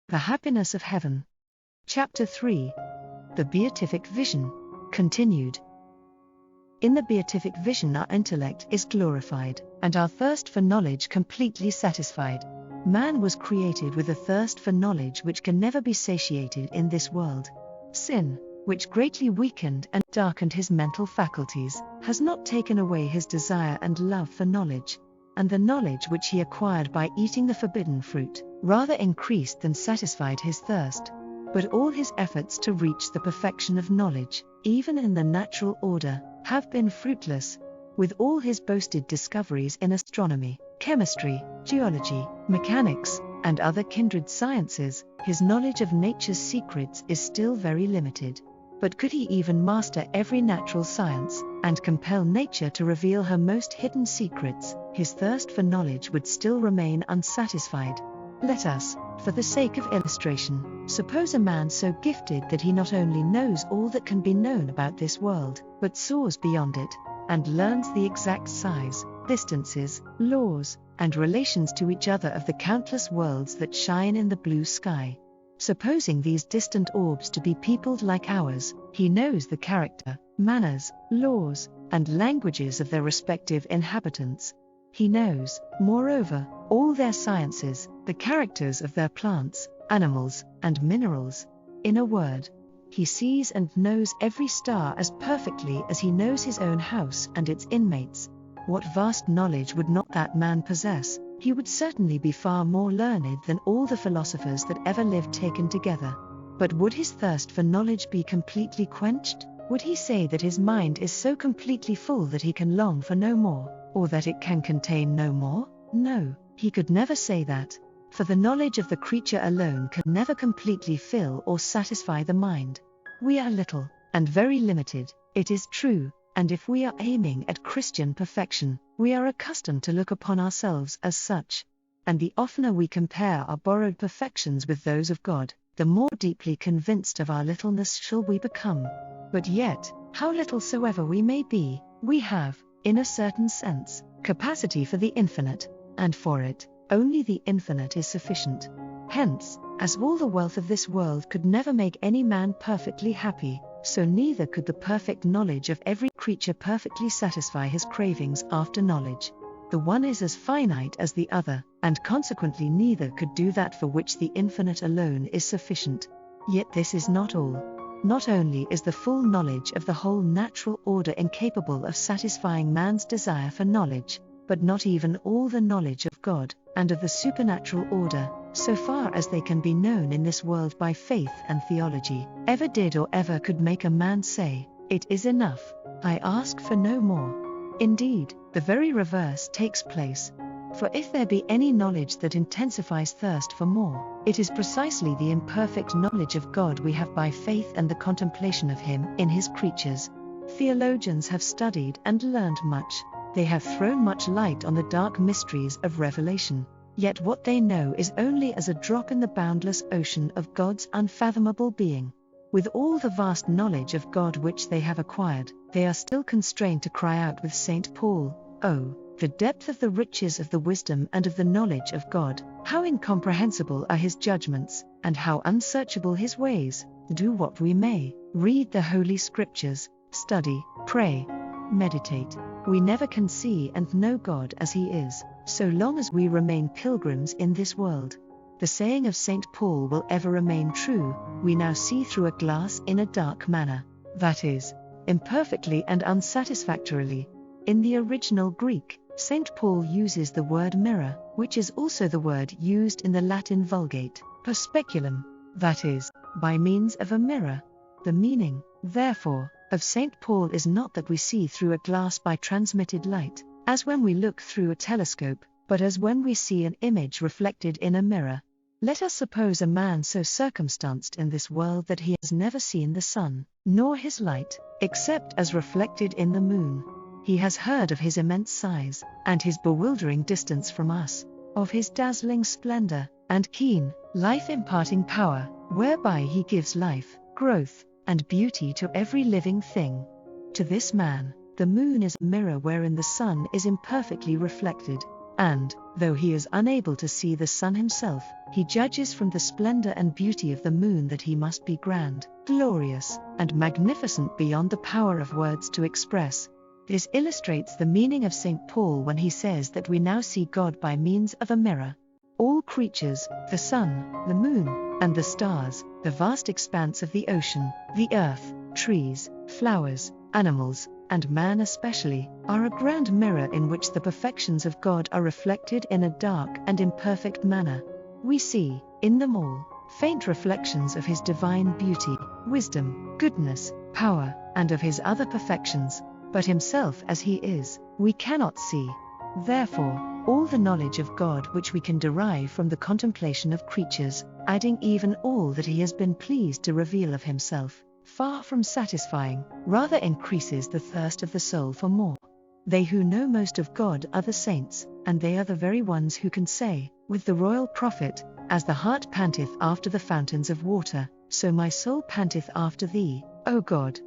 The Happiness of Heaven. Chapter 3. The Beatific Vision. Continued. In the beatific vision our intellect is glorified, and our thirst for knowledge completely satisfied. Man was created with a thirst for knowledge which can never be satiated in this world. Sin, which greatly weakened and darkened his mental faculties, has not taken away his desire and love for knowledge, and the knowledge which he acquired by eating the forbidden fruit, rather increased than satisfied his thirst. But all his efforts to reach the perfection of knowledge, even in the natural order, have been fruitless. With all his boasted discoveries in astronomy, chemistry, geology, mechanics, and other kindred sciences, his knowledge of nature's secrets is still very limited. But could he even master every natural science, and compel nature to reveal her most hidden secrets, his thirst for knowledge would still remain unsatisfied. Let us, for the sake of illustration, suppose a man so gifted that he not only knows all that can be known about this world, but soars beyond it, and learns the exact size, distances, laws, and relations to each other of the countless worlds that shine in the blue sky. Supposing these distant orbs to be peopled like ours, he knows the character, manners, laws, and languages of their respective inhabitants. He knows, moreover, all their sciences, the characters of their plants, animals, and minerals. In a word, he sees and knows every star as perfectly as he knows his own house and its inmates. What vast knowledge would not that man possess? He would certainly be far more learned than all the philosophers that ever lived taken together. But would his thirst for knowledge be completely quenched? Would he say that his mind is so completely full that he can long for no more, or that it can contain no more? No, he could never say that, for the knowledge of the creature alone can never completely fill or satisfy the mind. We are little, and very limited, it is true, and if we are aiming at Christian perfection, we are accustomed to look upon ourselves as such. And the oftener we compare our borrowed perfections with those of God, the more deeply convinced of our littleness shall we become. But yet, how little soever we may be, we have, in a certain sense, capacity for the infinite, and for it, only the infinite is sufficient. Hence, as all the wealth of this world could never make any man perfectly happy, so neither could the perfect knowledge of every creature perfectly satisfy his cravings after knowledge. The one is as finite as the other, and consequently neither could do that for which the infinite alone is sufficient. Yet this is not all. Not only is the full knowledge of the whole natural order incapable of satisfying man's desire for knowledge, but not even all the knowledge of God, and of the supernatural order, so far as they can be known in this world by faith and theology, ever did or ever could make a man say, "It is enough, I ask for no more." Indeed, the very reverse takes place. For if there be any knowledge that intensifies thirst for more, it is precisely the imperfect knowledge of God we have by faith and the contemplation of Him in His creatures. Theologians have studied and learned much. They have thrown much light on the dark mysteries of revelation. Yet what they know is only as a drop in the boundless ocean of God's unfathomable being. With all the vast knowledge of God which they have acquired, they are still constrained to cry out with St. Paul, "Oh, the depth of the riches of the wisdom and of the knowledge of God, how incomprehensible are His judgments, and how unsearchable His ways." Do what we may, read the Holy Scriptures, study, pray, meditate, we never can see and know God as He is, so long as we remain pilgrims in this world. The saying of St. Paul will ever remain true, "We now see through a glass in a dark manner," that is, imperfectly and unsatisfactorily. In the original Greek, St. Paul uses the word mirror, which is also the word used in the Latin Vulgate, per speculum, that is, by means of a mirror. The meaning, therefore, of St. Paul is not that we see through a glass by transmitted light, as when we look through a telescope, but as when we see an image reflected in a mirror. Let us suppose a man so circumstanced in this world that he has never seen the sun, nor his light, except as reflected in the moon. He has heard of his immense size, and his bewildering distance from us, of his dazzling splendor, and keen, life-imparting power, whereby he gives life, growth, and beauty to every living thing. To this man, the moon is a mirror wherein the sun is imperfectly reflected. And, though he is unable to see the sun himself, he judges from the splendor and beauty of the moon that he must be grand, glorious, and magnificent beyond the power of words to express. This illustrates the meaning of St. Paul when he says that we now see God by means of a mirror. All creatures, the sun, the moon, and the stars, the vast expanse of the ocean, the earth, trees, flowers, animals, and man especially, are a grand mirror in which the perfections of God are reflected in a dark and imperfect manner. We see, in them all, faint reflections of his divine beauty, wisdom, goodness, power, and of his other perfections, but himself as he is, we cannot see. Therefore, all the knowledge of God which we can derive from the contemplation of creatures, adding even all that he has been pleased to reveal of himself, far from satisfying, rather increases the thirst of the soul for more. They who know most of God are the saints, and they are the very ones who can say, with the royal prophet, "As the hart panteth after the fountains of water, so my soul panteth after thee, O God.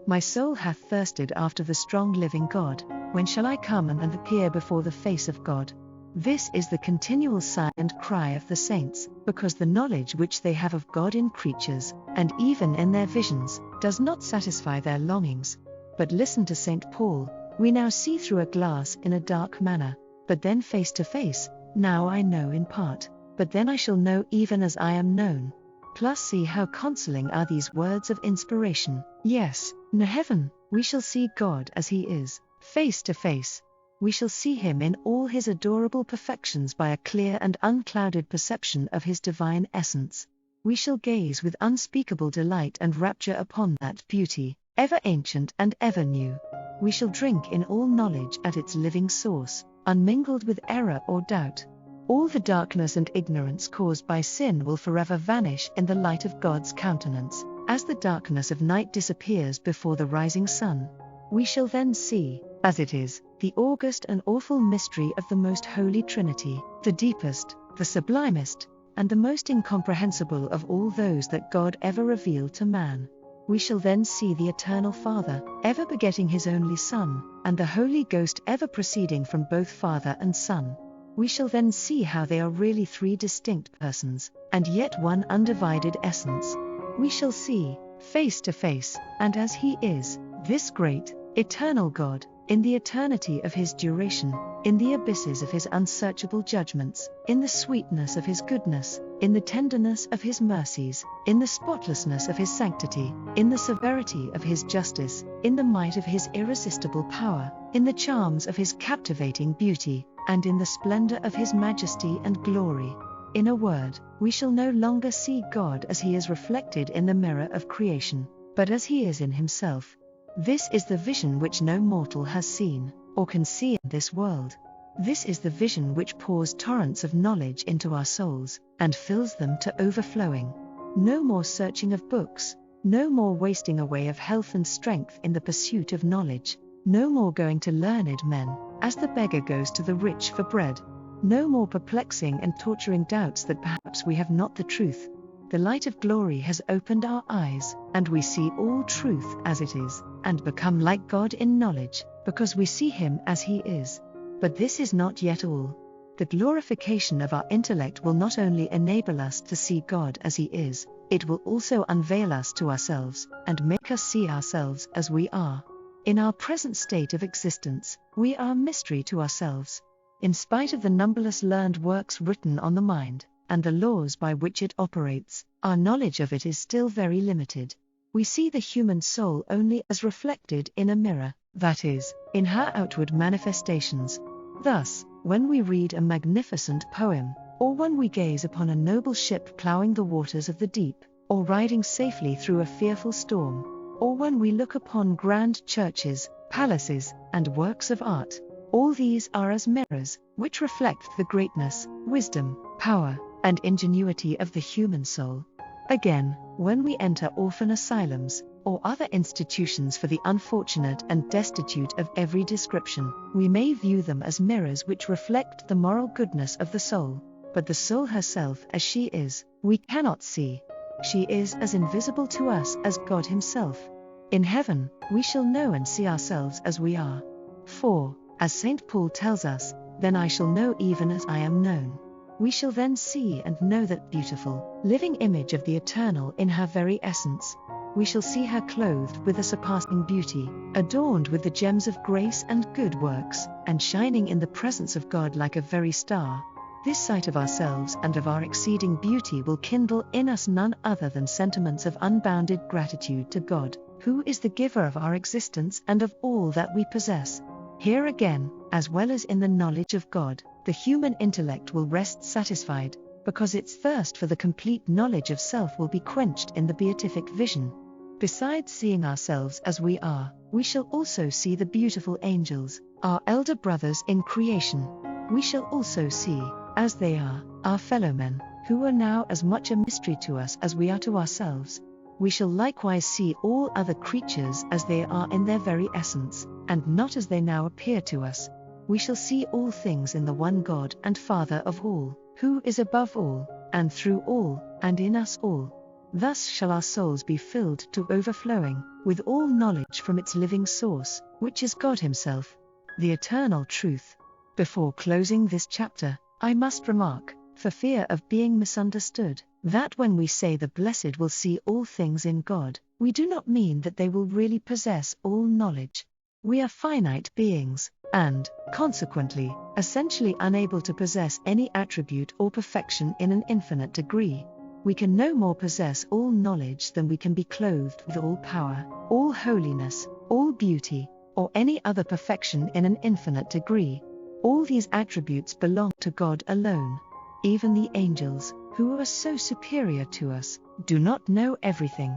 My soul hath thirsted after the strong living God. When shall I come and appear before the face of God?" This is the continual sigh and cry of the saints, because the knowledge which they have of God in creatures, and even in their visions, does not satisfy their longings. But listen to St. Paul: "We now see through a glass in a dark manner, but then face to face. Now I know in part, but then I shall know even as I am known." Plus see how consoling are these words of inspiration. Yes, in heaven, we shall see God as he is, face to face. We shall see him in all his adorable perfections by a clear and unclouded perception of his divine essence. We shall gaze with unspeakable delight and rapture upon that beauty, ever ancient and ever new. We shall drink in all knowledge at its living source, unmingled with error or doubt. All the darkness and ignorance caused by sin will forever vanish in the light of God's countenance, as the darkness of night disappears before the rising sun. We shall then see, as it is, the august and awful mystery of the most holy Trinity, the deepest, the sublimest, and the most incomprehensible of all those that God ever revealed to man. We shall then see the Eternal Father, ever begetting his only Son, and the Holy Ghost ever proceeding from both Father and Son. We shall then see how they are really three distinct persons, and yet one undivided essence. We shall see, face to face, and as he is, this great, eternal God, in the eternity of his duration, in the abysses of his unsearchable judgments, in the sweetness of his goodness, in the tenderness of his mercies, in the spotlessness of his sanctity, in the severity of his justice, in the might of his irresistible power, in the charms of his captivating beauty, and in the splendor of his majesty and glory. In a word, we shall no longer see God as he is reflected in the mirror of creation, but as he is in himself. This is the vision which no mortal has seen, or can see in this world. This is the vision which pours torrents of knowledge into our souls, and fills them to overflowing. No more searching of books, no more wasting away of health and strength in the pursuit of knowledge, no more going to learned men, as the beggar goes to the rich for bread. No more perplexing and torturing doubts that perhaps we have not the truth. The light of glory has opened our eyes, and we see all truth as it is, and become like God in knowledge, because we see him as he is. But this is not yet all. The glorification of our intellect will not only enable us to see God as he is, it will also unveil us to ourselves, and make us see ourselves as we are. In our present state of existence, we are a mystery to ourselves. In spite of the numberless learned works written on the mind, and the laws by which it operates, our knowledge of it is still very limited. We see the human soul only as reflected in a mirror, that is, in her outward manifestations. Thus, when we read a magnificent poem, or when we gaze upon a noble ship ploughing the waters of the deep, or riding safely through a fearful storm, or when we look upon grand churches, palaces, and works of art, all these are as mirrors, which reflect the greatness, wisdom, power, and ingenuity of the human soul. Again, when we enter orphan asylums, or other institutions for the unfortunate and destitute of every description, we may view them as mirrors which reflect the moral goodness of the soul. But the soul herself as she is, we cannot see. She is as invisible to us as God himself. In heaven, we shall know and see ourselves as we are. For, as St. Paul tells us, then I shall know even as I am known. We shall then see and know that beautiful, living image of the eternal in her very essence. We shall see her clothed with a surpassing beauty, adorned with the gems of grace and good works, and shining in the presence of God like a very star. This sight of ourselves and of our exceeding beauty will kindle in us none other than sentiments of unbounded gratitude to God, who is the giver of our existence and of all that we possess. Here again, as well as in the knowledge of God, the human intellect will rest satisfied, because its thirst for the complete knowledge of self will be quenched in the beatific vision. Besides seeing ourselves as we are, we shall also see the beautiful angels, our elder brothers in creation. We shall also see, as they are, our fellowmen, who are now as much a mystery to us as we are to ourselves. We shall likewise see all other creatures as they are in their very essence, and not as they now appear to us. We shall see all things in the one God and Father of all, who is above all, and through all, and in us all. Thus shall our souls be filled to overflowing, with all knowledge from its living source, which is God Himself, the eternal truth. Before closing this chapter, I must remark, for fear of being misunderstood, that when we say the blessed will see all things in God, we do not mean that they will really possess all knowledge. We are finite beings, and, consequently, essentially unable to possess any attribute or perfection in an infinite degree. We can no more possess all knowledge than we can be clothed with all power, all holiness, all beauty, or any other perfection in an infinite degree. All these attributes belong to God alone. Even the angels, who are so superior to us, do not know everything.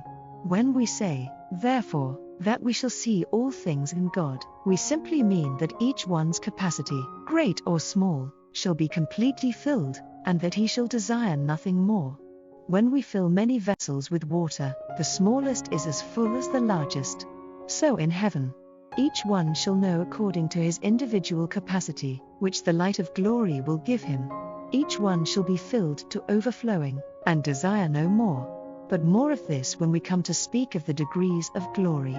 When we say, therefore, that we shall see all things in God, we simply mean that each one's capacity, great or small, shall be completely filled, and that he shall desire nothing more. When we fill many vessels with water, the smallest is as full as the largest. So in heaven, each one shall know according to his individual capacity, which the light of glory will give him. Each one shall be filled to overflowing, and desire no more. But more of this when we come to speak of the degrees of glory.